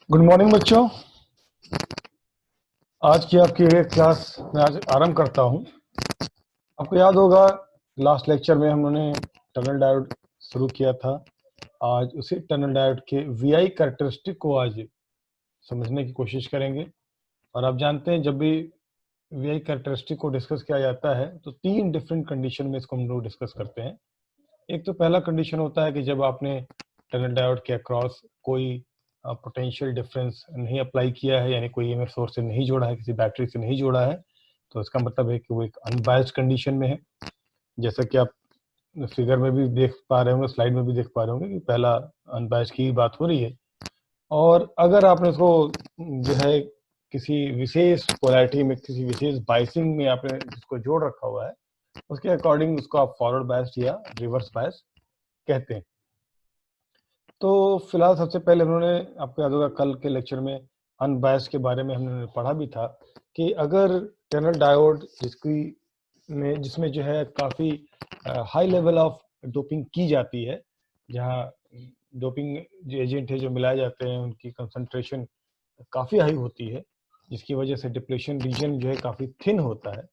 Good morning बच्चों। आज की आपकी एक क्लास मैं आज आरंभ करता हूं। आपको याद होगा लास्ट लेक्चर में हमने टनल डायोड शुरू किया था। आज उसी टनल डायोड के वीआई कैरेक्टरिस्टिक को आज समझने की कोशिश करेंगे। और आप जानते हैं जब भी वीआई कैरेक्टरिस्टिक को डिस्कस किया जाता है तो तीन डिफरेंट कंडीशन में इसको हम लोग डिस्कस करते हैं। एक तो पहला कंडीशन होता है कि जब आपने टनल डायोड के अक्रॉस कोई पोटेंशियल डिफरेंस नहीं अप्लाई किया है, यानी कोई ईएमएफ सोर्स से नहीं जोड़ा है, किसी बैटरी से नहीं जोड़ा है, तो इसका मतलब है कि वो एक अनबायस्ड कंडीशन में है। जैसा कि आप फिगर में भी देख पा रहे होंगे, स्लाइड में भी देख पा रहे होंगे कि पहला अनबायस्ड की बात हो रही है। और अगर आपने इसको जो है किसी विशेष पोलैरिटी में, किसी विशेष बाइसिंग में आपने इसको जोड़ रखा हुआ है, उसके अकॉर्डिंग उसको आप फॉरवर्ड बायस्ड या रिवर्स बायस्ड कहते हैं। तो फिलहाल सबसे पहले उन्होंने, आपको याद होगा कल के लेक्चर में अनबायस्ड के बारे में हमने पढ़ा भी था कि अगर टनल डायोड जिसमें जो है काफ़ी हाई लेवल ऑफ डोपिंग की जाती है, जहाँ डोपिंग जो एजेंट है जो मिलाए जाते हैं उनकी कंसंट्रेशन काफ़ी हाई होती है, जिसकी वजह से डिप्लेशन रीजन जो है काफ़ी थिन होता है।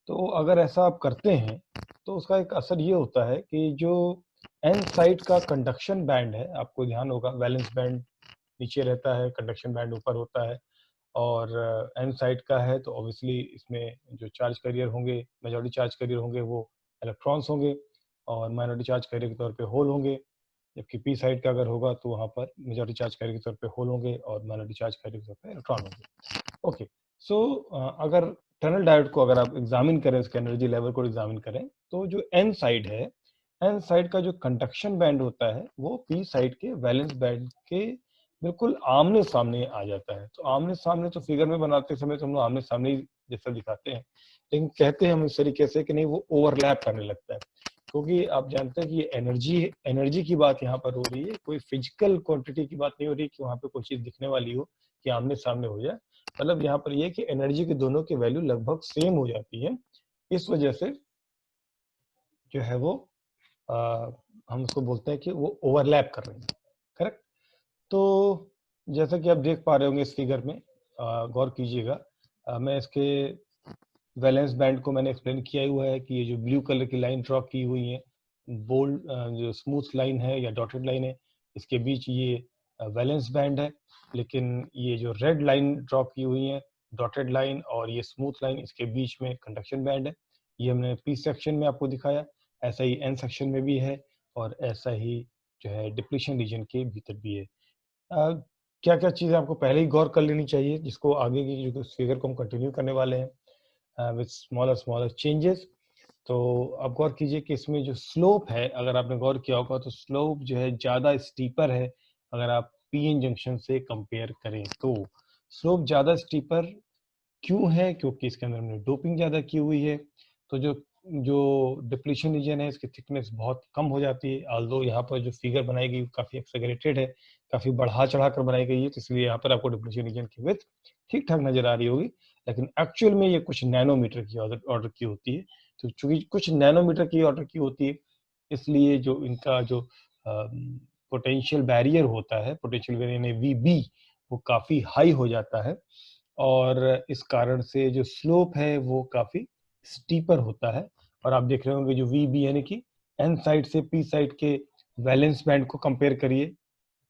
तो अगर ऐसा आप करते हैं तो उसका एक असर ये होता है कि जो एन साइड का कंडक्शन बैंड है, आपको ध्यान होगा वैलेंस बैंड नीचे रहता है, कंडक्शन बैंड ऊपर होता है। और एन साइड का है तो ऑब्वियसली इसमें जो चार्ज कैरियर होंगे, मेजॉरिटी चार्ज कैरियर होंगे वो इलेक्ट्रॉन्स होंगे, और माइनॉरिटी चार्ज कैरियर के तौर पे होल होंगे। जबकि पी साइड का अगर होगा तो वहाँ पर मेजॉरिटी चार्ज कैरियर के तौर पे होल होंगे और माइनॉरिटी चार्ज कैरियर के तौर पे इलेक्ट्रॉन होंगे। ओके, सो अगर टनल डायोड को अगर आप एग्जामिन करें, इसके एनर्जी लेवल को एग्जामिन करें, तो जो एन साइड है, एन साइड का जो कंडक्शन बैंड होता है वो पी साइड के वैलेंस बैंड के बिल्कुल आमने सामने आ जाता है। तो आमने सामने तो फिगर में बनाते समय तो हम लोग आमने सामने जैसा दिखाते हैं, लेकिन कहते हैं हम इस तरीके से कि नहीं, वो ओवरलैप करने लगता है। क्योंकि आप जानते हैं कि एनर्जी एनर्जी की बात यहाँ पर हो रही है, कोई फिजिकल क्वांटिटी की बात नहीं हो रही कि वहां पे कोई चीज दिखने वाली हो कि आमने सामने हो जाए। मतलब यहाँ पर ये कि एनर्जी के दोनों की वैल्यू लगभग सेम हो जाती है। इस वजह से जो है वो आ, हम उसको बोलते हैं कि वो ओवरलैप कर रहे हैं। करेक्ट। तो जैसा कि आप देख पा रहे होंगे इस फिगर में, गौर कीजिएगा। मैं इसके वैलेंस बैंड को मैंने एक्सप्लेन किया हुआ है कि ये जो ब्लू कलर की लाइन ड्रॉ की हुई है, बोल्ड जो स्मूथ लाइन है या डॉटेड लाइन है, इसके बीच ये वैलेंस बैंड है। लेकिन ये जो रेड लाइन ड्रॉ की हुई है, डॉटेड लाइन और ये स्मूथ लाइन, इसके बीच में कंडक्शन बैंड है। ये हमने पी सेक्शन में आपको दिखाया, ऐसा ही एन सेक्शन में भी है, और ऐसा ही जो है डिप्लीशन रीजन के भीतर भी है। क्या क्या चीज़ें आपको पहले ही गौर कर लेनी चाहिए, जिसको आगे की जो फिगर को हम कंटिन्यू करने वाले हैं विथ स्मॉलर स्मॉलर चेंजेस। तो आप गौर कीजिए कि इसमें जो स्लोप है, अगर आपने गौर किया होगा तो स्लोप जो है ज़्यादा स्टीपर है। अगर आप पी एन जंक्शन से कंपेयर करें तो स्लोप ज़्यादा स्टीपर क्यों है? क्योंकि इसके अंदर हमने डोपिंग ज़्यादा की हुई है। तो जो जो डिप्लीशन रीजन है, इसकी थिकनेस बहुत कम हो जाती है। ऑल्दो यहाँ पर जो फिगर बनाई गई काफ़ी एक्सेगरेटेड है, काफ़ी बढ़ा चढ़ा कर बनाई गई है, तो इसलिए यहाँ पर आपको डिप्लीशन रीजन की विड्थ ठीक ठाक नजर आ रही होगी। लेकिन एक्चुअल में ये कुछ नैनोमीटर की ऑर्डर की होती है। तो चूंकि कुछ नैनोमीटर की ऑर्डर की होती है, इसलिए जो इनका जो पोटेंशियल बैरियर होता है, पोटेंशियल बैरियर यानी वीबी, वो काफ़ी हाई हो जाता है। और इस कारण से जो स्लोप है वो काफ़ी स्टीपर होता है। और आप देख रहे होंगे जो वी बी यानी कि एन साइड से पी साइड के वैलेंस बैंड को कंपेयर करिए,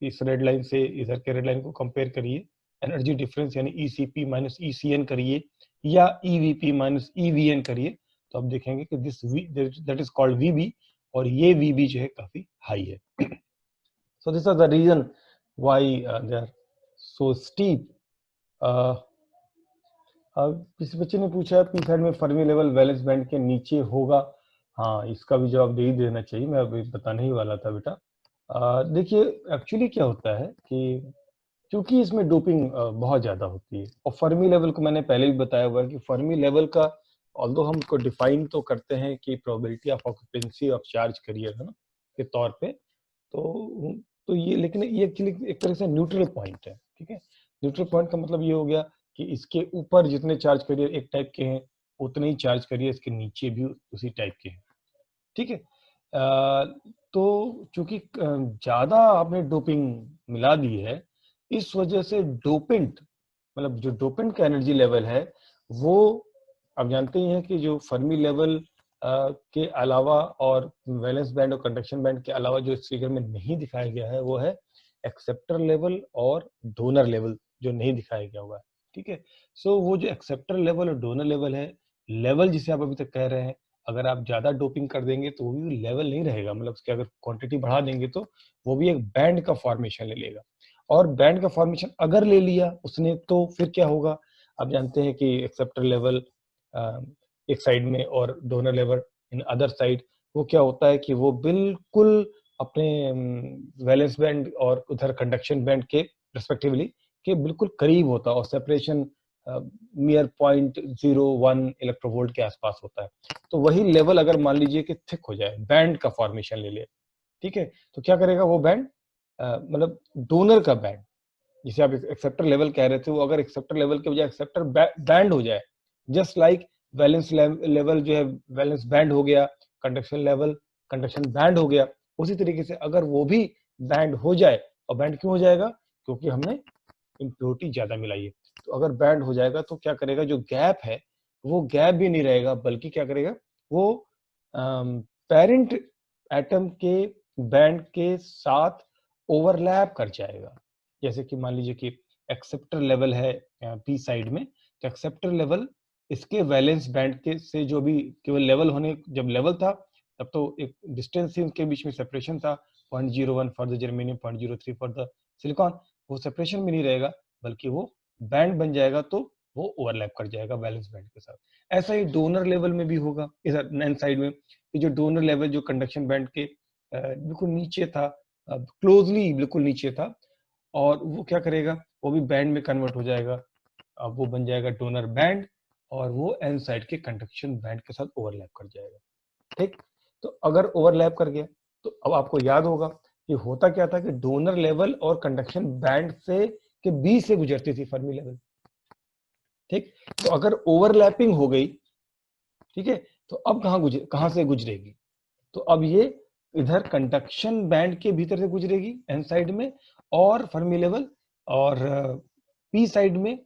इस रेड लाइन से इधर के रेड लाइन को कंपेयर करिए, एनर्जी डिफरेंस यानी E C P minus E C N करिए या E V P minus E V N करिए, तो आप देखेंगे कि this V that is called V B, और ये वी बी जो है काफ़ी हाई है। So this are the reason why they are so steep. अब किसी बच्चे ने पूछा पी साइड में फर्मी लेवल वैलेंस बैंड के नीचे होगा। हाँ, इसका भी जवाब दे ही देना चाहिए, मैं अभी बताने ही वाला था बेटा। देखिए एक्चुअली क्या होता है कि क्योंकि इसमें डोपिंग बहुत ज़्यादा होती है, और फर्मी लेवल को मैंने पहले भी बताया हुआ है कि फर्मी लेवल का, ऑल्दो हम इसको डिफाइन तो करते हैं कि probability of occupancy of charge carrier है ना के तौर पे, तो ये, लेकिन ये एक्चुअली एक तरह से न्यूट्रल पॉइंट है। ठीक है, न्यूट्रल पॉइंट का मतलब ये हो गया कि इसके ऊपर जितने चार्ज कैरियर एक टाइप के हैं, उतने ही चार्ज कैरियर इसके नीचे भी उसी टाइप के हैं। ठीक है। तो चूंकि ज्यादा आपने डोपिंग मिला दी है, इस वजह से डोपेंट, मतलब जो डोपेंट का एनर्जी लेवल है वो आप जानते ही हैं कि जो फर्मी लेवल के अलावा और वैलेंस बैंड और कंडक्शन बैंड के अलावा जो इस फिगर में नहीं दिखाया गया है वो है एक्सेप्टर लेवल और डोनर लेवल, जो नहीं दिखाया गया हुआ है। ठीक है, सो वो जो एक्सेप्टर लेवल और डोनर लेवल है, लेवल जिसे आप अभी तक कह रहे हैं, अगर आप ज्यादा डोपिंग कर देंगे तो वो भी लेवल नहीं रहेगा, मतलब उसकी अगर क्वांटिटी बढ़ा देंगे तो वो भी एक बैंड का फॉर्मेशन ले लेगा। और बैंड का फॉर्मेशन अगर ले लिया उसने तो फिर क्या होगा, आप जानते हैं कि एक्सेप्टर लेवल एक साइड में और donor level in other side, वो क्या होता है कि वो बिल्कुल अपने वैलेंस बैंड और उधर कंडक्शन बैंड के रिस्पेक्टिवली के बिल्कुल करीब होता है और सेपरेशन नियर 0.01 इलेक्ट्रोवोल्ट के आसपास होता है। तो वही लेवल अगर मान लीजिए कि थिक हो जाए, बैंड का फॉर्मेशन ले ले, ठीक है, तो क्या करेगा वो बैंड, मतलब डोनर का बैंड जिसे आप एक्सेप्टर लेवल कह रहे थे, वो अगर एक्सेप्टर लेवल के बजाय एक्सेप्टर बैंड हो जाए, जस्ट लाइक वैलेंस लेवल जो है वैलेंस बैंड हो गया, कंडक्शन लेवल कंडक्शन बैंड हो गया, उसी तरीके से अगर वो भी बैंड हो जाए, और बैंड क्यों हो जाएगा, क्योंकि हमने इम्प्योरिटी ज्यादा मिलाई है। तो अगर बैंड हो जाएगा तो क्या करेगा, जो गैप है वो गैप भी नहीं रहेगा, बल्कि क्या करेगा वो पेरेंट एटम के बैंड के साथ ओवरलैप कर जाएगा। जैसे कि मान लीजिए कि एक्सेप्टर लेवल है पी साइड में, तो एक्सेप्टर लेवल इसके वैलेंस बैंड के से जो भी केवल लेवल होने, जब लेवल था तब तो एक डिस्टेंस थी उनके बीच में, सेपरेशन था 0.01 for the germanium, 0.03 for the silicon, वो सेपरेशन में नहीं रहेगा बल्कि वो बैंड बन जाएगा, तो वो ओवरलैप कर जाएगा वैलेंस बैंड के साथ। ऐसा ही डोनर लेवल में भी होगा इस नैन साइड में, कि जो डोनर लेवल जो कंडक्शन बैंड के बिल्कुल नीचे था, क्लोजली बिल्कुल नीचे था, और वो क्या करेगा, वो भी बैंड में कन्वर्ट हो जाएगा, अब वो बन जाएगा डोनर बैंड, और वो एन साइड के कंडक्शन बैंड के साथ ओवरलैप कर जाएगा। ठीक, तो अगर ओवरलैप कर गया तो अब आपको याद होगा कि होता क्या था कि डोनर लेवल और कंडक्शन बैंड से के बीच से गुजरती थी फर्मी लेवल। ठीक, तो अगर ओवरलैपिंग हो गई, ठीक है, तो अब कहां से गुजरेगी, तो अब ये इधर कंडक्शन बैंड के भीतर से गुजरेगी एन साइड में, और फर्मी लेवल, और पी साइड में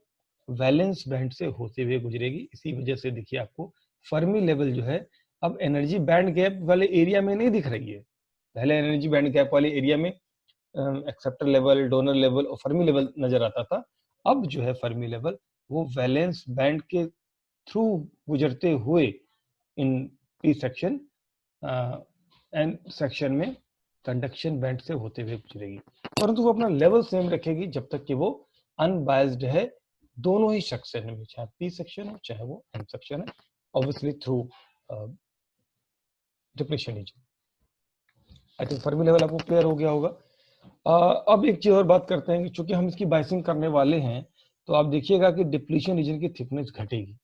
वैलेंस बैंड से होते हुए गुजरेगी। इसी वजह से देखिए आपको फर्मी लेवल जो है अब एनर्जी बैंड गैप वाले एरिया में नहीं दिख रही है। पहले एनर्जी बैंड गैप वाले एरिया में एक्सेप्टर लेवल, डोनर लेवल और फर्मी लेवल नजर आता था। अब जो है फर्मी लेवल वो वैलेंस बैंड के थ्रू गुजरते हुए in P section N section में कंडक्शन बैंड से होते हुए गुजरेगी, परंतु वो अपना लेवल सेम रखेगी जब तक कि वो अनबायस्ड है दोनों ही सेक्शन में, चाहे पी सेक्शन हो चाहे वो एन सेक्शन है, obviously through depletion region. I think Fermi level आपको क्लियर हो गया होगा। अब एक चीज और बात करते हैं कि चूंकि हम इसकी बाइसिंग करने वाले हैं, तो आप देखिएगा कि डिप्लीशन रीजन की थिकनेस घटेगी,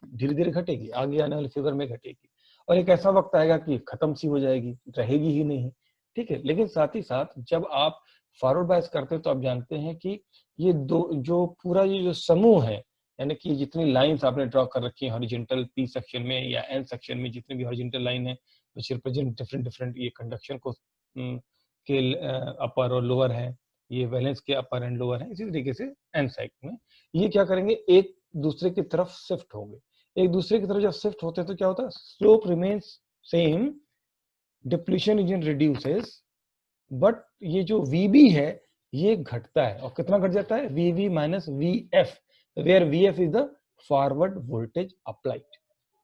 धीरे धीरे घटेगी, आगे आने वाले फिगर में घटेगी, और एक ऐसा वक्त आएगा कि खत्म सी हो जाएगी, रहेगी ही नहीं। ठीक है, लेकिन साथ ही साथ जब आप फॉरवर्ड बायस करते हैं तो आप जानते हैं कि ये दो जो पूरा ये जो समूह है, यानी कि जितनी लाइंस आपने ड्रॉ कर रखी है हॉरिजॉन्टल पी सेक्शन में या एन सेक्शन में, जितनी भी हॉरिजॉन्टल लाइन है विच रिप्रेजेंट डिफरेंट डिफरेंट ये कंडक्शन को के अपर और लोअर है, ये वैलेंस के अपर एंड लोअर है, इसी तरीके से एन साइड में ये क्या करेंगे, एक दूसरे की तरफ शिफ्ट होंगे। एक दूसरे की तरफ जब शिफ्ट होते हैं तो क्या होता है, slope remains same, depletion region reduces, but ये जो VB है ये घटता है, और कितना घट जाता है, VB minus VF, where VF is the forward voltage applied.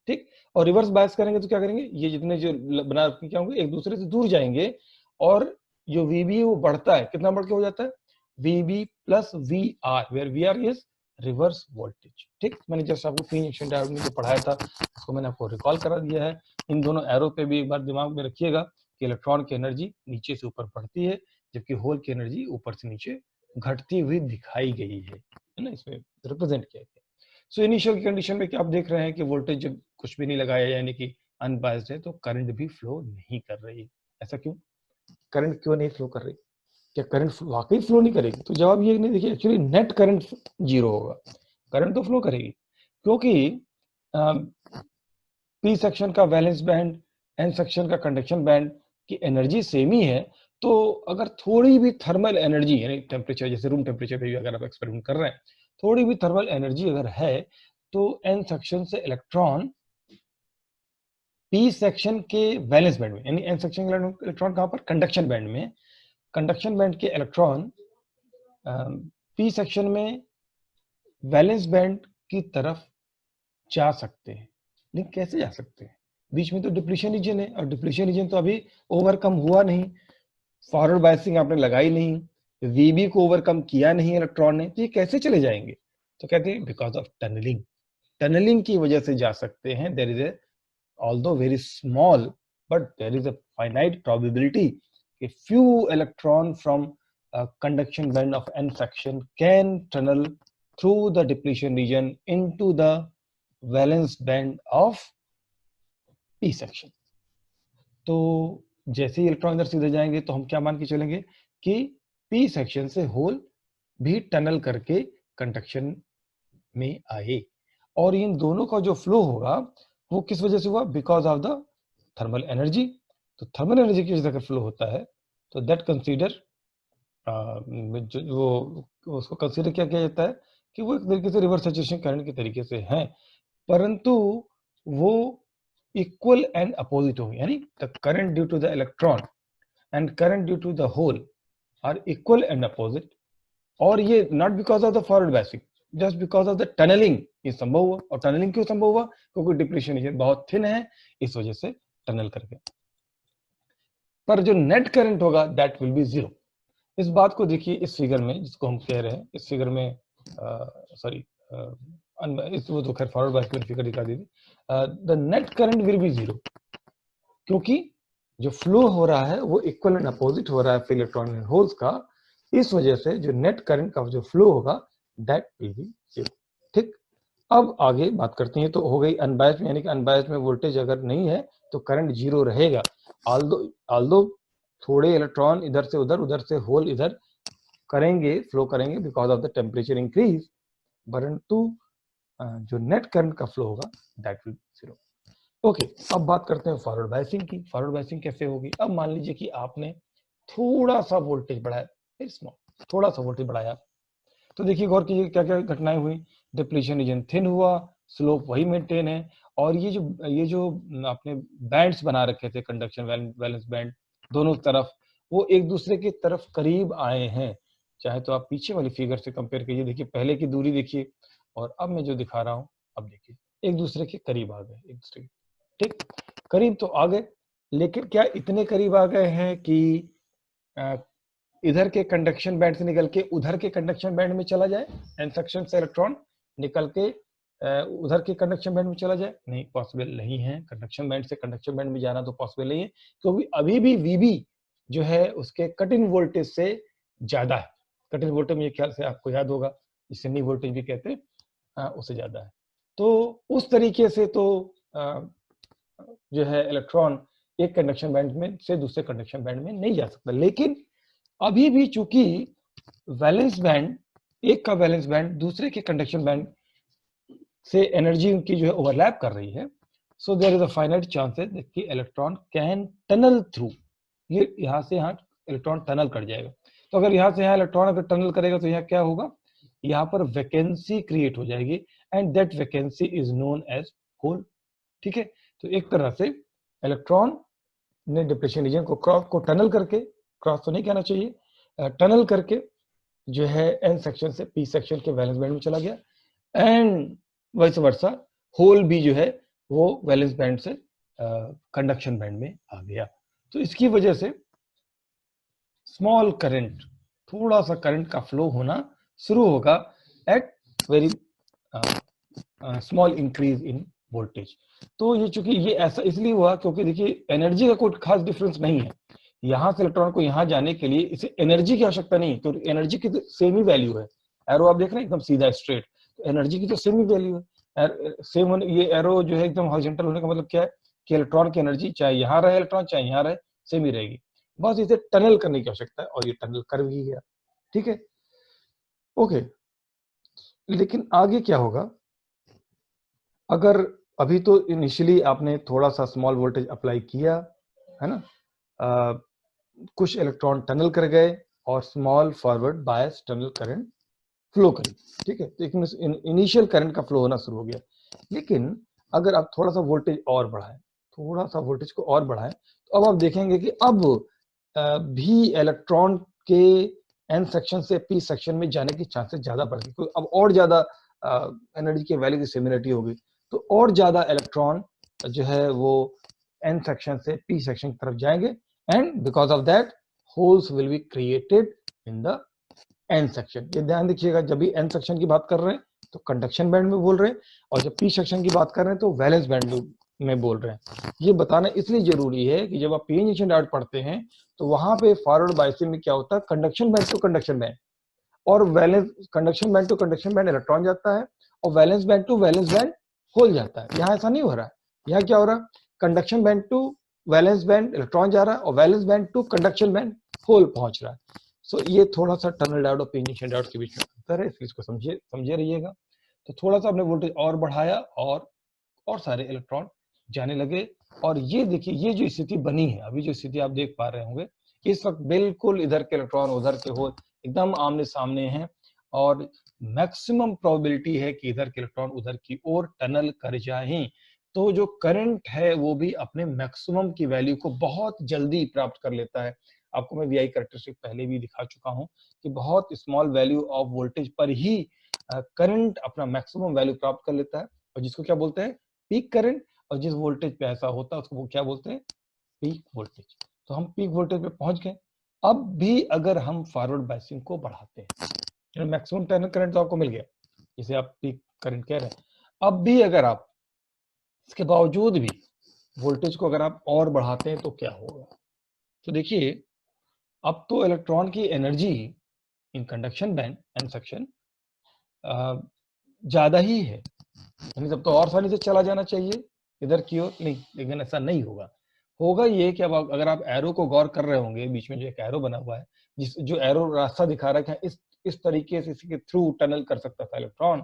ठीक, और रिवर्स बायस करेंगे तो क्या करेंगे, ये जितने जो बना क्या होंगे एक दूसरे से दूर जाएंगे, और जो VB है वो बढ़ता है, कितना बढ़ के हो जाता है, VB plus VR, where VR is reverse voltage. ठीक, मैंने जस्ट आपको तीन एक्शन डायोड में जो पढ़ाया था उसको मैंने आपको रिकॉल करा दिया है। इन दोनों एरो पे भी एक बार दिमाग में रखिएगा कि इलेक्ट्रॉन की एनर्जी नीचे से ऊपर बढ़ती है, जबकि होल की एनर्जी ऊपर से नीचे घटती हुई दिखाई गई है ना, इसमें रिप्रेजेंट किया गया। सो इनिशियल कंडीशन में क्या आप देख रहे हैं कि वोल्टेज जब कुछ भी नहीं लगाया यानी कि अनबायस्ड है, तो करंट भी फ्लो नहीं कर रही। ऐसा क्यों, करंट क्यों नहीं फ्लो कर रही, क्या करंट वाकई फ्लो नहीं करेगी, तो जवाब ये नहीं, देखिए एक्चुअली नेट करंट जीरो होगा, करंट तो फ्लो करेगी, क्योंकि पी सेक्शन का वैलेंस बैंड, एन सेक्शन का कंडक्शन बैंड की एनर्जी सेम ही है, तो अगर थोड़ी भी थर्मल एनर्जी यानी टेम्परेचर, जैसे रूम टेम्परेचर पे भी अगर आप एक्सपेरिमेंट कर रहे हैं, थोड़ी भी थर्मल एनर्जी अगर है तो एन सेक्शन से इलेक्ट्रॉन पी सेक्शन के वैलेंस बैंड में, यानी एन सेक्शन के इलेक्ट्रॉन कहां पर, कंडक्शन बैंड में, कंडक्शन बैंड के इलेक्ट्रॉन पी सेक्शन में वैलेंस बैंड की तरफ जा सकते हैं। लेकिन कैसे जा सकते हैं, बीच में तो डिप्लीशन रीजन है, और डिप्लीशन रीजन तो अभी ओवरकम हुआ नहीं, फॉरवर्ड बायसिंग आपने लगाई नहीं, वीबी को ओवरकम किया नहीं इलेक्ट्रॉन ने, तो ये कैसे चले जाएंगे? तो कहते हैं बिकॉज ऑफ टनलिंग, टनलिंग की वजह से जा सकते हैं। There is a although very small, but there is a finite probability a few electron from a conduction band of n section can tunnel through the depletion region into the valence band of p section. तो जैसे ही electron इधर सीधे जाएंगे तो हम क्या मान के चलेंगे कि p सेक्शन से होल भी टनल करके कंडक्शन में आए, और इन दोनों का जो फ्लो होगा वो किस वजह से हुआ, because of the thermal energy. तो थर्मल एनर्जी की वजह से फ्लो होता है, तो दैट कंसीडर वो उसको कंसीडर क्या किया जाता है कि वो एक तरीके से रिवर्स सैचुरेशन करंट के तरीके से है, परंतु वो इक्वल एंड अपोजिट हो, यानी the current due to the electron and current due to the hole are equal and opposite, और ये not because of the forward biasing, just because of the tunneling ये संभव हुआ। और टनलिंग क्यों संभव हुआ, क्योंकि डिप्लीशन रीजन बहुत थिन है, इस वजह से टनल करके। पर जो नेट करंट होगा दैट विल बी जीरो। इस बात को देखिए इस फिगर में, जिसको हम कह रहे हैं, इस फिगर में सॉरी इस वो तो खैर फॉरवर्ड बायस फिगर दिखा दी थी, the net current will be zero, क्योंकि जो फ्लो हो रहा है वो इक्वल एंड अपोजिट हो रहा है फिर इलेक्ट्रॉन एंड होल्स का, इस वजह से जो नेट करंट का जो फ्लो होगा दैट विल बी जीरो। ठीक, अब आगे बात करते हैं। तो हो गई अनबायस्ड में, यानी कि अनबायस्ड में वोल्टेज अगर नहीं है तो करंट जीरो रहेगा, ऑल्दो थोड़े इलेक्ट्रॉन इधर से उधर, उधर से होल इधर करेंगे, फ्लो करेंगे because of the temperature increase, परंतु जो नेट करंट का फ्लो होगा दैट विल जीरो। ओके, अब बात करते हैं फॉरवर्ड बायसिंग की। फॉरवर्ड बायसिंग कैसे होगी, अब मान लीजिए कि आपने थोड़ा सा वोल्टेज बढ़ाया, वेरी स्मॉल, थोड़ा सा वोल्टेज बढ़ाया, तो देखिए गौर कीजिए क्या क्या घटनाएं हुई, डिप्लीशन रीजन थिन हुआ, स्लोप वही मेंटेन है, और ये जो आपने बैंड्स बना रखे थे कंडक्शन वैलेंस बैंड दोनों तरफ, वो एक दूसरे की तरफ करीब आए हैं। चाहे तो आप पीछे वाली फिगर से कंपेयर कीजिए, देखिए पहले की दूरी देखिए और अब मैं जो दिखा रहा हूं, अब देखिए एक दूसरे के करीब आ गए, एक दूसरे के ठीक करीब तो आ गए, लेकिन क्या इतने करीब आ गए हैं कि इधर के कंडक्शन बैंड से निकल के उधर के कंडक्शन बैंड में चला जाए, एन सेक्शन से इलेक्ट्रॉन निकल के उधर के कंडक्शन बैंड में चला जाए? नहीं, पॉसिबल नहीं है। कंडक्शन बैंड से कंडक्शन बैंड में जाना तो पॉसिबल नहीं है, क्योंकि अभी भी वीबी जो है उसके कट इन वोल्टेज से ज्यादा है। कट इन वोल्टेज मेरे ख्याल से आपको याद होगा, जिसे नी वोल्टेज भी कहते हैं, उससे ज्यादा है। तो उस तरीके से तो जो है इलेक्ट्रॉन एक कंडक्शन बैंड में से दूसरे कंडक्शन बैंड में नहीं जा सकता, लेकिन अभी भी चूंकि वैलेंस बैंड, एक का वैलेंस बैंड दूसरे के कंडक्शन बैंड से एनर्जी उनकी जो है ओवरलैप कर रही है, so there is a finite chances कि इलेक्ट्रॉन कैन टनल थ्रू, ये यहां से यहां इलेक्ट्रॉन टनल कर जाएगा। तो अगर यहां से यहां इलेक्ट्रॉन अगर टनल करेगा तो यहां क्या होगा, यहां पर वैकेंसी क्रिएट हो जाएगी, and that vacancy is known as hole. ठीक है, तो एक तरह से इलेक्ट्रॉन ने डिप्रेशन रीजन को टनल करके, क्रॉस तो नहीं कहना चाहिए, टनल करके जो है एन सेक्शन से पी सेक्शन के वैलेंस बैंड में चला गया, एंड वैसे वर्षा होल भी जो है वो वैलेंस बैंड से कंडक्शन बैंड में आ गया। तो इसकी वजह से स्मॉल करंट, थोड़ा सा करंट का फ्लो होना शुरू होगा at very small increase in voltage. तो ये चूंकि ये ऐसा इसलिए हुआ क्योंकि देखिए एनर्जी का कोई खास डिफरेंस नहीं है, यहां से इलेक्ट्रॉन को यहां जाने के लिए इसे एनर्जी की आवश्यकता नहीं है, क्योंकि एनर्जी की तो सेम ही वैल्यू है। एरो आप देख रहे हैं एकदम सीधा स्ट्रेट, तो एनर्जी की तो सेम ही वैल्यू है, सेम होने, ये एरो जो है एकदम हॉरिजॉन्टल होने का मतलब क्या है कि इलेक्ट्रॉन की एनर्जी चाहे यहां रहे इलेक्ट्रॉन चाहे यहां रहे सेम ही रहेगी, बस इसे टनल करने की आवश्यकता है, और ये टनल कर भी गया। ठीक है, ओके, लेकिन आगे क्या होगा, अगर अभी तो इनिशियली आपने थोड़ा सा स्मॉल वोल्टेज अप्लाई किया है ना, कुछ इलेक्ट्रॉन टनल कर गए और small forward bias tunnel current flow करी, ठीक है। तो एक इनिशियल करंट का फ्लो होना शुरू हो गया। लेकिन अगर आप थोड़ा सा वोल्टेज और बढ़ाएं, थोड़ा सा वोल्टेज को और बढ़ाएं, तो अब आप देखेंगे कि अब भी इलेक्ट्रॉन के एन सेक्शन से पी सेक्शन में जाने की चांसेस ज्यादा बढ़ गई, क्योंकि अब और ज्यादा एनर्जी के वैल्यू की सिमिलरिटी होगी, तो और ज्यादा इलेक्ट्रॉन जो है वो एन सेक्शन से पी सेक्शन की तरफ जाएंगे, and because of that holes will be created in the N section. ये ध्यान रखिएगा, जब भी एन सेक्शन की बात कर रहे हैं तो कंडक्शन बैंड में बोल रहे हैं, और जब पी सेक्शन की बात कर रहे हैं तो वैलेंस बैंड में बोल रहे हैं। ये बताना इसलिए जरूरी है कि जब आप पी जंक्शन डायोड पढ़ते हैं तो वहां पे फॉरवर्ड बायसिंग में क्या होता है, conduction band to conduction band, और valence conduction band to conduction band electron जाता है, और valence band to valence band hole जाता है। यहाँ ऐसा नहीं हो रहा है, यहाँ क्या हो रहा है, conduction band to valence band electron जा रहा है, और valence band to conduction band hole पहुंच रहा है। सो ये थोड़ा सा टनल डायोड और पी जंक्शन डायोड के बीच में अंतर है, इसलिए इसको समझे रहिएगा। तो थोड़ा सा आपने वोल्टेज और बढ़ाया और सारे इलेक्ट्रॉन जाने लगे, और ये देखिए ये जो स्थिति बनी है, अभी जो स्थिति आप देख पा रहे होंगे, इस वक्त बिल्कुल इधर के इलेक्ट्रॉन उधर के होल एकदम आमने सामने हैं, और मैक्सिमम प्रोबेबिलिटी है कि इधर के इलेक्ट्रॉन उधर की ओर टनल कर जाएं। तो जो करंट है वो भी अपने मैक्सिमम की वैल्यू को बहुत जल्दी प्राप्त कर लेता है। आपको मैं वीआई कैरेक्टरिस्टिक पहले भी दिखा चुका हूं कि बहुत स्मॉल वैल्यू ऑफ वोल्टेज पर ही करंट अपना मैक्सिमम वैल्यू प्राप्त कर लेता है, और जिसको क्या बोलते हैं, पीक करंट। और जिस वोल्टेज पे ऐसा होता है उसको वो क्या बोलते हैं, पीक वोल्टेज। तो हम पीक वोल्टेज पे पहुंच गए। अब भी अगर हम फॉरवर्ड बायसिंग को बढ़ाते हैं, मैक्सिमम टर्मिनल करंट तो आपको मिल गया, जिसे आप पीक करंट कह रहे हैं। अब भी अगर आप इसके बावजूद भी वोल्टेज को अगर आप और बढ़ाते हैं तो क्या होगा, तो देखिए अब तो इलेक्ट्रॉन की energy in conduction band and section ज्यादा ही है, यानी तब तो और आसानी से चला जाना चाहिए इधर की ओर, नहीं, लेकिन ऐसा नहीं होगा। होगा ये कि अब अगर आप एरो को गौर कर रहे होंगे, बीच में जो एक एरो बना हुआ है, जिस जो एरो रास्ता दिखा रहा है कि इस तरीके से इसके थ्रू टनल कर सकता था इलेक्ट्रॉन,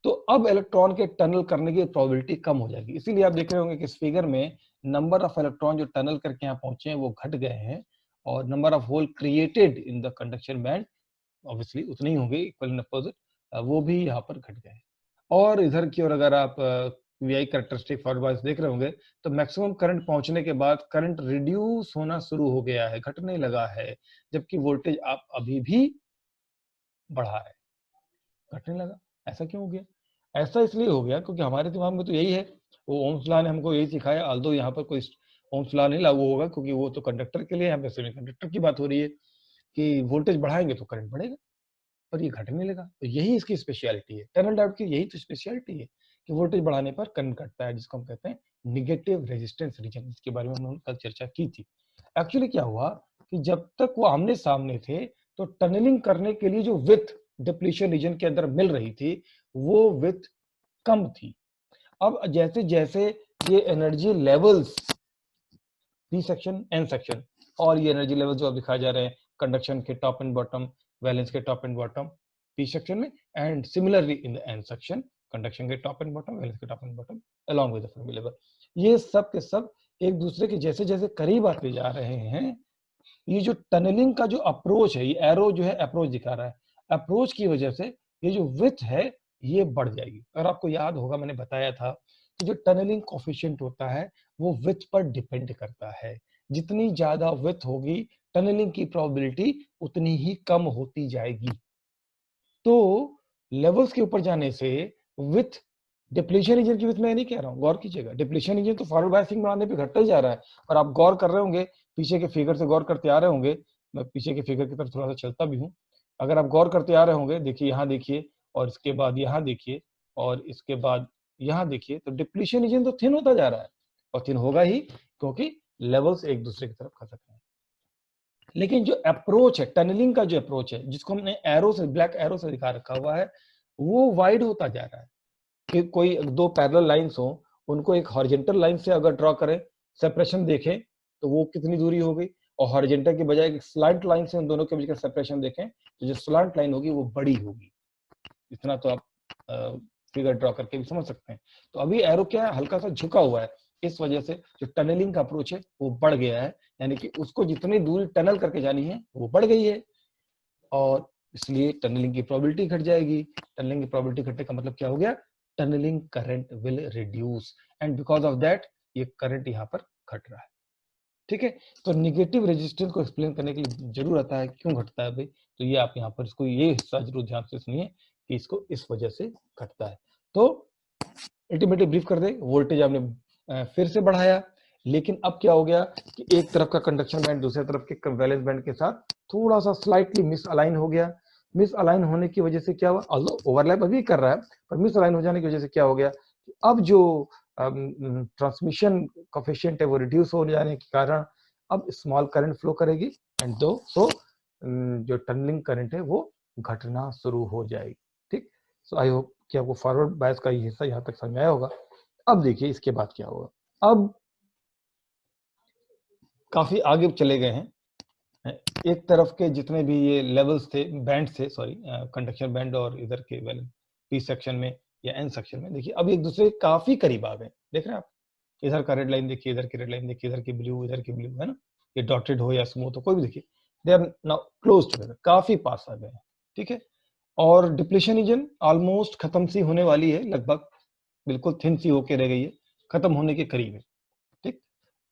तो अब इलेक्ट्रॉन के टनल करने की प्रोबेबिलिटी कम हो जाएगी। इसीलिए आप देख रहे होंगे कि इस फिगर में नंबर ऑफ इलेक्ट्रॉन जो टनल करके यहाँ पहुंचे हैं वो घट गए हैं, और number of hole created in the conduction band obviously उतने ही होंगे, इक्वल एंड अपोजिट, वो भी यहाँ पर घट गए। और इधर की ओर अगर आप वीआई कैरेक्टरिस्टिक फॉरवर्ड बायस देख रहे होंगे तो मैक्सिमम करंट पहुंचने के बाद करंट रिड्यूस होना शुरू हो गया है, घटने लगा है, जबकि वोल्टेज आप अभी भी बढ़ा है, घटने लगा। ऐसा क्यों हो गया? ऐसा इसलिए हो गया क्योंकि हमारे दिमाग में तो यही है, वो ओम्स लॉ ने हमको यही सिखाया, आल्दो यहाँ पर कोई ओम्स लॉ नहीं लागू होगा, क्योंकि वो तो कंडक्टर के लिए, यहाँ पे सेमीकंडक्टर की बात हो रही है कि वोल्टेज बढ़ाएंगे तो करंट बढ़ेगा और ये घटने लगा। तो यही इसकी स्पेशलिटी है, टनल डायोड की यही तो स्पेशलिटी है कि वोल्टेज बढ़ाने पर करंट घटता है, जिसको हम कहते हैं निगेटिव रेजिस्टेंस रीजन, जिसके बारे में हमने कल चर्चा की थी। एक्चुअली क्या हुआ कि जब तक वो आमने सामने थे तो टनलिंग करने के लिए जो विथ डिप्लीशन रीजन के अंदर मिल रही थी वो विथ कम थी। अब जैसे जैसे ये energy levels P section N section, और ये एनर्जी लेवल जो अब दिखाए जा रहे हैं कंडक्शन के टॉप एंड बॉटम, वैलेंस के top and bottom P section में, and similarly in the N section conduction के टॉप एंड बॉटम, वैलेंस के top and bottom along with the Fermi level, ये सब के सब एक दूसरे के जैसे जैसे करीब आते जा रहे हैं, ये जो टनलिंग का जो अप्रोच है, ये एरो जो है अप्रोच दिखा रहा है, अप्रोच की वजह से ये जो विथ है ये बढ़ जाएगी। अगर आपको याद होगा मैंने बताया था कि जो टनलिंग कोफिशिएंट होता है वो विथ पर डिपेंड करता है, जितनी ज्यादा विथ होगी टनलिंग की प्रोबेबिलिटी उतनी ही कम होती जाएगी। तो लेवल्स के ऊपर जाने से विथ डिप्लीशन रीजन की विथ मैं नहीं कह रहा हूँ, गौर कीजिएगा, डिप्लीशन रीजन तो फॉरवर्ड बायसिंग बढ़ाने पे घटता ही जा रहा है, और आप गौर कर रहे होंगे, पीछे के फिगर से गौर करते आ रहे होंगे, मैं पीछे के फिगर की तरफ थोड़ा सा चलता भी हूँ, अगर आप गौर करते आ रहे होंगे, देखिए यहाँ देखिए, और इसके बाद यहाँ देखिए, और इसके बाद यहाँ देखिए, तो डिप्लीशन रीजन तो थिन होता जा रहा है, और थिन होगा ही क्योंकि लेवल्स एक दूसरे की तरफ खसक रहे हैं। लेकिन जो अप्रोच है, टनलिंग का जो अप्रोच है, जिसको हमने एरो से, ब्लैक एरो से दिखा रखा हुआ है, वो वाइड होता जा रहा है कि कोई दो पैरेलल लाइंस हो, उनको एक हॉरिजॉन्टल लाइन से अगर ड्रॉ करें, सेपरेशन देखें तो वो कितनी दूरी हो गई, और हॉरिजॉन्टल की बजाय एक स्लैंट लाइन से उन दोनों के बीच का सेपरेशन देखें तो जो स्लैंट लाइन होगी वो बड़ी होगी। इतना तो आप फिगर ड्रॉ करके भी समझ सकते हैं। तो अभी एरो क्या है, हल्का सा झुका हुआ है, इस वजह से जो टनलिंग का अप्रोच है वो बढ़ गया है, यानी कि उसको जितनी दूरी टनल करके जानी है वो बढ़ गई है, और इसलिए टनलिंग की प्रोबेबिलिटी घट जाएगी। टनलिंग की प्रोबेबिलिटी घटने का मतलब क्या हो गया, tunneling current will reduce, and because of that ये करंट यहाँ पर घट रहा है। ठीक है, तो निगेटिव रेजिस्टेंस को एक्सप्लेन करने के लिए जरूर आता है क्यों घटता है भाई, तो ये आप यहाँ पर इसको ये हिस्सा जरूर ध्यान से सुनिए कि इसको इस वजह से घटता है। तो अल्टीमेटली ब्रीफ कर दे, वोल्टेज आपने फिर से बढ़ाया, लेकिन अब क्या हो गया कि एक तरफ का कंडक्शन बैंड दूसरे तरफ के वैलेंस बैंड के साथ थोड़ा सा स्लाइटली मिस अलाइन हो गया। मिस अलाइन होने की वजह से क्या हुआ, ऑल्दो ओवरलैप अभी कर रहा है, पर मिस अलाइन हो जाने की वजह से क्या हो गया कि अब जो ट्रांसमिशन कोफिशिएंट है वो रिड्यूस हो जाने के कारण अब स्मॉल करंट फ्लो करेगी, एंड सो जो टनलिंग करंट है वो घटना शुरू हो जाएगी। ठीक, सो आई होप कि आपको फॉरवर्ड बायस का ये हिस्सा यहाँ तक समझ आया होगा। अब देखिए इसके बाद क्या होगा, अब काफी आगे चले गए हैं। एक तरफ के जितने भी ये लेवल्स थे, बैंड थे, सॉरी कंडक्शन बैंड, और इधर के पी सेक्शन में या एन सेक्शन में, देखिए अब एक दूसरे के काफी करीब आ गए। देख रहे हैं आप, इधर का रेड लाइन देखिए, इधर की रेड लाइन देखिए, इधर की ब्लू, इधर की ब्लू, है ना, ये डॉटेड हो या स्मूथ हो, कोई भी देखिए, they are now close together, काफी पास आ गए हैं। ठीक है, और डिप्लीशन रीजन ऑलमोस्ट खत्म सी होने वाली है, लगभग बिल्कुल थिन सी होके रह गई है, खत्म होने के करीब है। ठीक,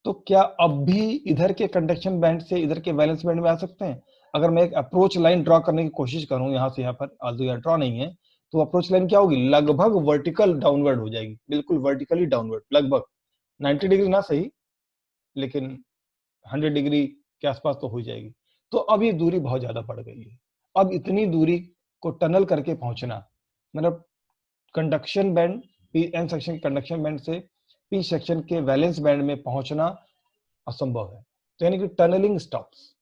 तो क्या अब भी इधर के कंडक्शन बैंड से इधर के वैलेंस बैंड में आ सकते हैं? अगर मैं एक अप्रोच लाइन ड्रॉ करने की कोशिश करूं यहाँ से यहाँ पर, आल्दो यहाँ ड्रॉ नहीं है, तो अप्रोच लाइन क्या होगी, लगभग वर्टिकल डाउनवर्ड हो जाएगी, बिल्कुल वर्टिकली डाउनवर्ड, लगभग 90 डिग्री ना सही, लेकिन 100 डिग्री के आसपास तो हो जाएगी। तो अब ये दूरी बहुत ज्यादा बढ़ गई है। अब इतनी दूरी को टनल करके पहुंचना, मतलब conduction band, N section conduction band से पी सेक्शन के वैलेंस बैंड में पहुंचना असंभव है। तो यानी कि टनलिंग स्टॉप्स,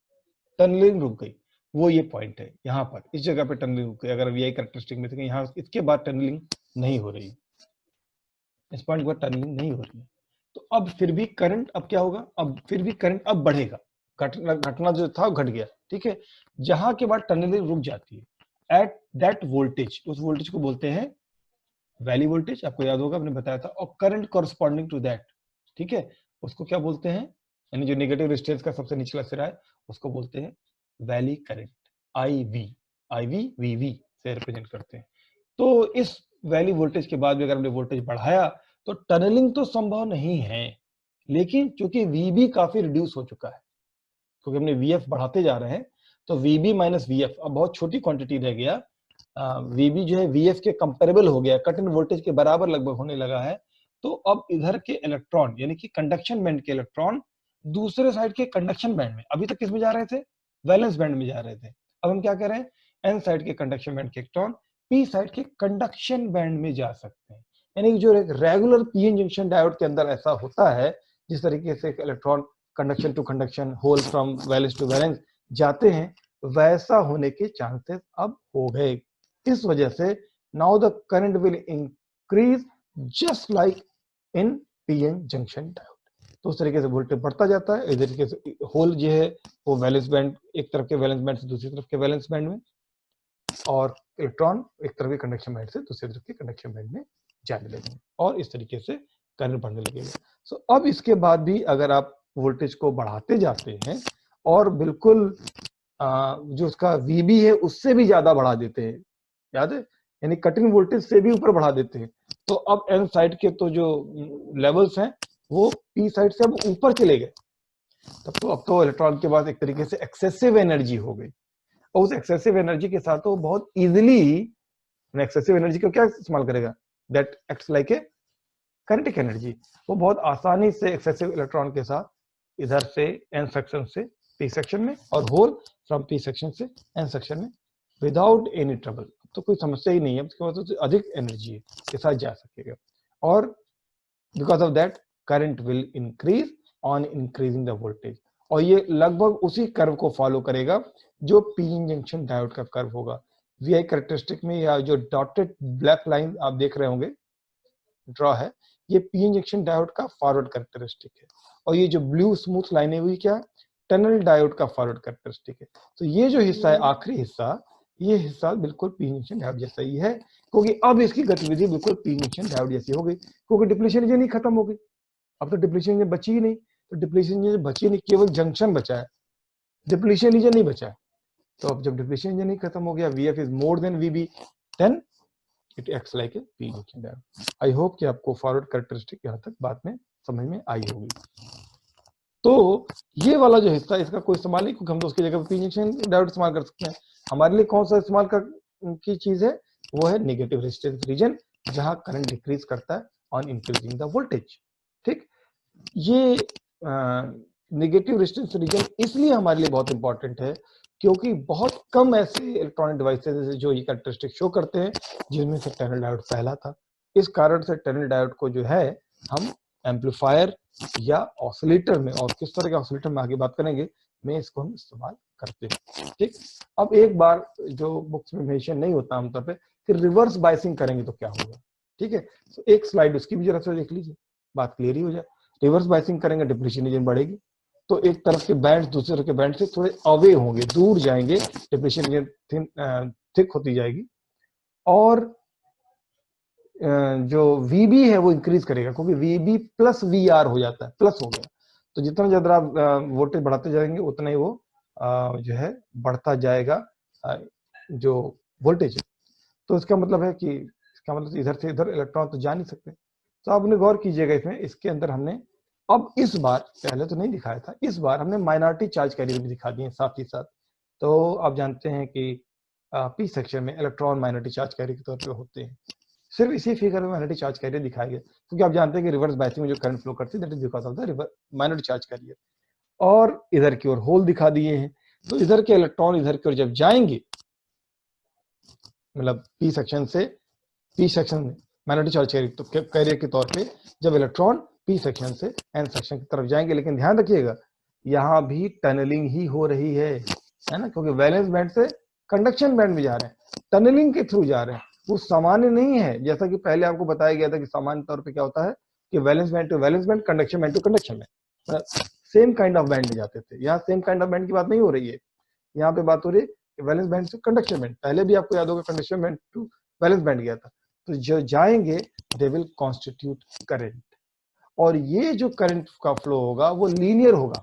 टनलिंग रुक गई, वो ये पॉइंट है यहाँ पर, इस जगह पे टनलिंग रुक गई। अगर वीआई कैरेक्टरिस्टिक में यहाँ इसके बाद टनलिंग नहीं हो रही, इस पॉइंट पर टनलिंग नहीं हो रही है, तो अब फिर भी करंट अब क्या होगा, अब फिर भी करंट अब बढ़ेगा, घटना जो था घट गया। ठीक है, जहां के बाद टनलिंग रुक जाती है, एट दैट वोल्टेज, उस वोल्टेज को बोलते हैं वैली वोल्टेज, आपको याद होगा आपने बताया था, और करंट कॉरस्पॉन्डिंग टू दैट, ठीक है, उसको क्या बोलते हैं, यानी जो नेगेटिव रेजिस्टेंस का सबसे निचला सिरा है उसको बोलते हैं वैली करंट, आईवी, आईवी वीवी से रिप्रेजेंट करते हैं। तो इस वैली वोल्टेज के बाद भी अगर हमने वोल्टेज बढ़ाया तो टनलिंग तो संभव नहीं है, लेकिन चूंकि वीबी काफी रिड्यूस हो चुका है, क्योंकि हमने वीएफ बढ़ाते जा रहे हैं, तो वीबी माइनस वीएफ अब बहुत छोटी क्वांटिटी रह गया, वीबी जो है वीएफ के कंपेरेबल हो गया, कट इन वोल्टेज के बराबर लगभग होने लगा है। तो अब इधर के इलेक्ट्रॉन यानी कि कंडक्शन बैंड के इलेक्ट्रॉन दूसरे साइड के कंडक्शन बैंड में, अभी तक किस में जा रहे थे, वैलेंस बैंड में जा रहे थे, अब हम क्या कर रहे हैं, एन साइड के कंडक्शन बैंड के इलेक्ट्रॉन पी साइड के कंडक्शन बैंड में जा सकते हैं। यानी कि जो रेगुलर पीएन जंक्शन डायोड के अंदर ऐसा होता है, जिस तरीके से electron conduction to conduction, hole from valence to valence जाते हैं, वैसा होने के चांसेस अब हो गए। इस वजह से now the current will increase just like in PN junction diode. तो उस तरीके से वोल्टेज बढ़ता जाता है, इस तरीके से होल जो है वो वैलेंस बैंड, एक तरफ के वैलेंस बैंड से दूसरी तरफ के वैलेंस बैंड में, और इलेक्ट्रॉन एक तरफ के कंडक्शन बैंड से दूसरी तरफ के कंडक्शन बैंड में जाने लगेंगे, और इस तरीके से करंट बढ़ने लगेगा। सो अब इसके बाद भी अगर आप वोल्टेज को बढ़ाते जाते हैं और बिल्कुल जो उसका वीबी है उससे भी ज्यादा बढ़ा देते हैं, याद है, यानी कटिंग वोल्टेज से भी ऊपर बढ़ा देते हैं, तो अब एन साइड के तो जो लेवल्स हैं वो पी साइड से अब ऊपर चले गए, तब तो इलेक्ट्रॉन के पास एक तरीके से एक्सेसिव एनर्जी हो गई, और उस एक्सेसिव एनर्जी के साथ वो बहुत इजीली, एक्सेसिव एनर्जी को क्या इस्तेमाल करेगा, that acts like A kinetic energy, वो बहुत आसानी से एक्सेसिव इलेक्ट्रॉन के साथ इधर से एन सेक्शन से पी सेक्शन में, और होल फ्रॉम पी सेक्शन से एन सेक्शन में विदाउट एनी ट्रबल, तो कोई समस्या ही नहीं है, उसके बाद तो अधिक एनर्जी के साथ जा सकेगा, और because of that current will increase on increasing the voltage, और ये लगभग उसी कर्व को फॉलो करेगा जो पीएन जंक्शन डायोड का कर्व होगा। वीआई कैरेक्टरिस्टिक में या जो डॉटेड ब्लैक लाइन आप देख रहे होंगे ड्रॉ है, ये पीएन जंक्शन डायोड का फॉरवर्ड कैरेक्टरिस्टिक है, और ये जो ब्लू स्मूथ लाइनें हुई क्या, टनल डायोड का फॉरवर्ड कैरेक्टरिस्टिक है। तो ये जो हिस्सा है आखिरी हिस्सा, ये हिस्सा बिल्कुल पीएन जंक्शन डायोड जैसा ही है, क्योंकि अब इसकी गतिविधि बिल्कुल पीएन जंक्शन डायोड जैसी हो गई, क्योंकि डिप्लीशन रीजन ही खत्म हो गई। अब तो डिप्लीशन रीजन बची ही नहीं, तो डिप्लीशन रीजन बची नहीं, केवल जंक्शन बचा है, डिप्लीशन रीजन नहीं बचा है। तो अब जब डिप्लीशन रीजन ही खत्म हो गया, VF is more than VB, then it acts like a P junction diode. I hope कि आपको फॉरवर्ड कैरेक्टरिस्टिक यहाँ तक बात में समझ में आई होगी। तो ये वाला जो हिस्सा, इसका कोई इस्तेमाल नहीं, क्योंकि हम तो उसकी जगह पी जंक्शन डायोड इस्तेमाल कर सकते हैं। हमारे लिए कौन सा इस्तेमाल की चीज है, वो है नेगेटिव रेजिस्टेंस रीजन, जहां करंट डिक्रीज करता है ऑन इंक्रीजिंग द वोल्टेज। ठीक, ये नेगेटिव रेजिस्टेंस रीजन इसलिए हमारे लिए बहुत इंपॉर्टेंट है क्योंकि बहुत कम ऐसे इलेक्ट्रॉनिक डिवाइसेस जो ये कैरेक्टरिस्टिक शो करते हैं जिनमें से टनल डायोड पहला था। इस कारण से टनल डायोड को जो है हम एम्पलीफायर या ऑसिलेटर में, और किस तरह के ऑसिलेटर में आगे बात करेंगे, में इसको हम इस्तेमाल करते हैं। ठीक, अब एक बार जो बुक्स में मेंशन नहीं होता आमतौर पे, फिर रिवर्स बाइसिंग करेंगे तो क्या होगा। ठीक है, तो एक स्लाइड उसकी भी जरा सा देख लीजिए, बात क्लियर ही हो जाए। रिवर्स बाइसिंग करेंगे, डिप्लीशन रीजन बढ़ेगी, तो एक तरफ के बैंड दूसरे तरफ के बैंड से थोड़े अवे होंगे, दूर जाएंगे, डिप्लीशन रीजन थिक होती जाएगी, और जो VB है वो इंक्रीज करेगा, क्योंकि VB प्लस VR हो जाता है, प्लस हो गया, तो जितना ज्यादा आप वोल्टेज बढ़ाते जाएंगे उतना ही वो जो है बढ़ता जाएगा जो वोल्टेज है। तो इसका मतलब है कि, इसका मतलब इधर से इधर इलेक्ट्रॉन तो जा नहीं सकते। तो आपने गौर कीजिएगा इसमें, इसके अंदर हमने अब इस बार, पहले तो नहीं दिखाया था, इस बार हमने माइनॉरिटी चार्ज कैरियर भी दिखा दिए साथ ही साथ। तो आप जानते हैं कि पी सेक्शन में इलेक्ट्रॉन माइनॉरिटी चार्ज कैरियर के तौर पर होते हैं। सिर्फ इसी फिगर में माइनॉरिटी चार्ज कैरियर दिखाया गया क्योंकि आप जानते हैं कि रिवर्स बाइसिंग में जो करंट फ्लो करती है that is because of the minority charge carrier. और इधर की ओर होल दिखा दिए हैं, तो इधर के इलेक्ट्रॉन इधर की ओर जब जाएंगे, मतलब पी सेक्शन से, पी सेक्शन में माइनॉरिटी चार्ज कैरियर के तौर पे जब इलेक्ट्रॉन पी सेक्शन से एन सेक्शन की तरफ जाएंगे, लेकिन ध्यान रखिएगा यहां भी टनलिंग ही हो रही है ना, क्योंकि वैलेंस बैंड से कंडक्शन बैंड में जा रहे हैं, टनलिंग के थ्रू जा रहे हैं। वो सामान्य नहीं है, जैसा कि पहले आपको बताया गया था कि सामान्य तौर पे क्या होता है कि valence band to valence band, conduction band to conduction band, same kind of band में जाते थे। यहाँ सेम काइंड ऑफ बैंड की बात नहीं हो रही है, यहाँ पे बात हो रही है वैलेंस बैंड से कंडक्शन बैंड। पहले भी आपको याद होगा conduction band to valence band गया था। तो जो जाएंगे दे विल कॉन्स्टिट्यूट करंट, और ये जो करंट का फ्लो होगा वो लीनियर होगा,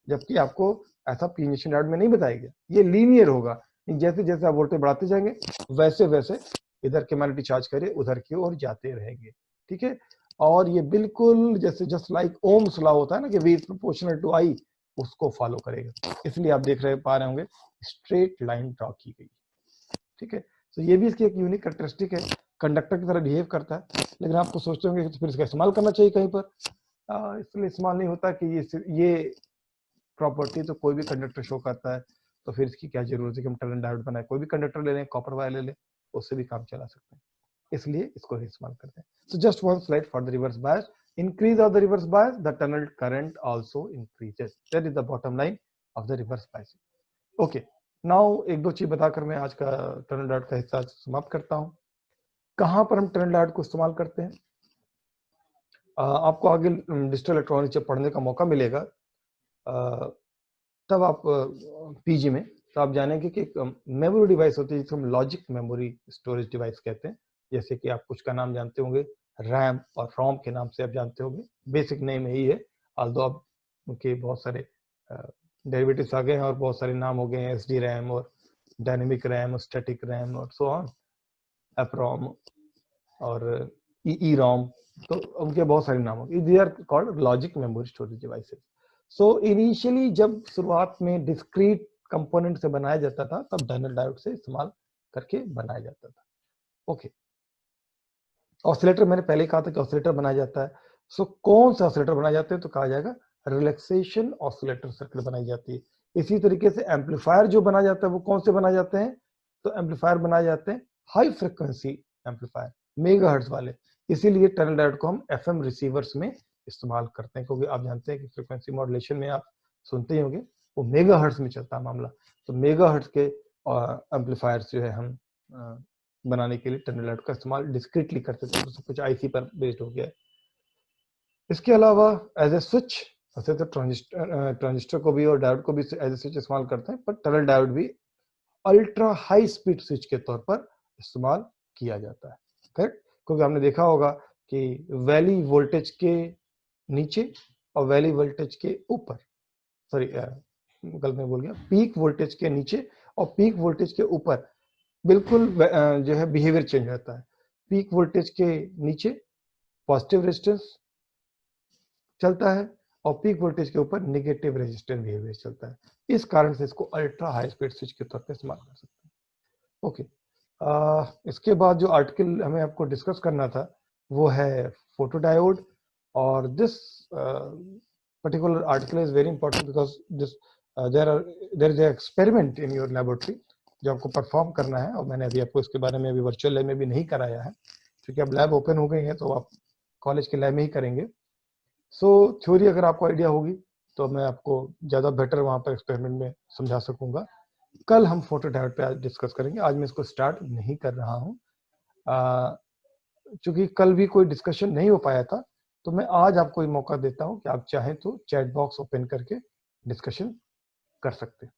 जबकि आपको ऐसा पी जंक्शन डायोड में नहीं बताया गया, ये लीनियर होगा। जैसे जैसे आप वोल्टेज बढ़ाते जाएंगे वैसे वैसे इधर के माइनॉरिटी चार्ज करिए उधर की ओर जाते रहेंगे। ठीक है, और ये बिल्कुल जैसे जस्ट लाइक ओम्स लॉ होता है ना कि V is proportional to I, उसको फॉलो करेगा। इसलिए आप देख रहे पा रहे होंगे स्ट्रेट लाइन ड्रॉ की गई। ठीक है, तो ये भी इसकी एक यूनिक कैरेक्टरिस्टिक है, कंडक्टर की तरह बिहेव करता है। लेकिन आपको सोचते होंगे कि फिर इसका इस्तेमाल करना चाहिए कहीं पर, इसलिए इस्तेमाल नहीं होता कि ये प्रॉपर्टी तो कोई भी कंडक्टर शो करता है, तो फिर इसकी क्या जरूरत है कि हम टनल डायोड बनाए, कोई भी कंडक्टर ले लें, कॉपर वायर ले लें, उससे भी काम चला सकते हैं, इसलिए इसको इस्तेमाल करते हैं। So just one slide for the reverse bias, increase of the reverse bias the tunnel current also increases, that is the bottom line of the reverse biasing. okay, now एक दो चीज बताकर मैं आज का टनल डायोड का हिस्सा समाप्त करता हूं। कहां पर हम टनल डायोड को इस्तेमाल करते हैं, आपको आगे डिजिटल इलेक्ट्रॉनिक्स जब पढ़ने का मौका मिलेगा तब आप पीजी में, तो आप जानेंगे कि मेमोरी डिवाइस होती है जिसको हम लॉजिक मेमोरी स्टोरेज डिवाइस कहते हैं। जैसे कि आप कुछ का नाम जानते होंगे रैम और रोम के नाम से आप जानते होंगे, बेसिक नेम यही है, ऑल्दो अब उनके बहुत सारे डेरिवेटिव्स आ गए हैं और बहुत सारे नाम हो गए हैं, एसडी रैम और डायनेमिक रैम और स्टैटिक रैम और सो ऑन, एप्रोम और ई रोम, तो उनके बहुत सारे नाम हो गए। They are called logic memory storage devices. So initially जब शुरुआत में डिस्क्रीट कंपोनेंट से बनाया जाता था तब टनल डायोड से इस्तेमाल करके बनाया जाता था। ओके, ऑसिलेटर मैंने पहले कहा था कि ऑसिलेटर बनाया जाता है। सो कौन सा ऑसिलेटर बनाया जाता है, तो कहा जाएगा रिलैक्सेशन ऑसिलेटर सर्किट बनाई जाती है। इसी तरीके से एम्पलीफायर जो बनाया जाता है वो कौन से बनाए जाते हैं, तो एम्पलीफायर बनाए जाते हैं हाई फ्रिक्वेंसी एम्पलीफायर, मेगाहर्ट्ज वाले। इसीलिए टनल डायोड को हम एफएम रिसीवर्स में इस्तेमाल करते हैं, क्योंकि आप जानते हैं कि फ्रिक्वेंसी मॉड्यूलेशन में आप सुनते ही होंगे वो मेगाहर्ट्ज में चलता है मामला। तो मेगाहर्ट्ज के एम्पलीफायर्स जो है हम बनाने के लिए टनल डायोड का इस्तेमाल डिस्क्रीटली करते थे, तो सब कुछ आईसी पर बेस्ड हो गया है। इसके अलावा एज ए स्विच, वैसे तो ट्रांजिस्टर को भी और डायोड को भी एज ए स्विच इस्तेमाल करते हैं, पर टनल डायोड भी अल्ट्रा हाई स्पीड स्विच के तौर पर इस्तेमाल किया जाता है। करेक्ट, क्योंकि हमने देखा होगा कि वैली वोल्टेज के नीचे और वैली वोल्टेज के ऊपर, सॉरी गलत में बोल गया, पीक वोल्टेज के नीचे और पीक वोल्टेज के ऊपर बिल्कुल जो है बिहेवियर चेंज रहता है। पीक वोल्टेज के नीचे पॉजिटिव रेजिस्टेंस चलता है और पीक वोल्टेज के ऊपर नेगेटिव रेजिस्टेंस बिहेवियर चलता है। इस कारण से इसको अल्ट्रा हाई स्पीड स्विच के तौर पर इस्तेमाल कर सकते हैं। ओके, इसके बाद जो आर्टिकल हमें आपको डिस्कस करना था वो है फोटोडायोड, और this particular article is very important because this there is an experiment in your laboratory जो आपको परफॉर्म करना है, और मैंने अभी आपको इसके बारे में अभी वर्चुअल लैब में भी नहीं कराया है क्योंकि अब लैब ओपन हो गई है तो आप कॉलेज के लैब में ही करेंगे। सो थ्योरी अगर आपको आइडिया होगी तो मैं आपको ज़्यादा बेटर वहाँ पर एक्सपेरिमेंट में समझा सकूंगा। कल हम फोटोडायोड पे आज डिस्कस करेंगे, आज मैं इसको स्टार्ट नहीं कर रहा हूँ चूंकि कल भी कोई डिस्कशन नहीं हो पाया था, तो मैं आज आपको ये मौका देता हूं कि आप चाहें तो चैट बॉक्स ओपन करके डिस्कशन कर सकते हैं।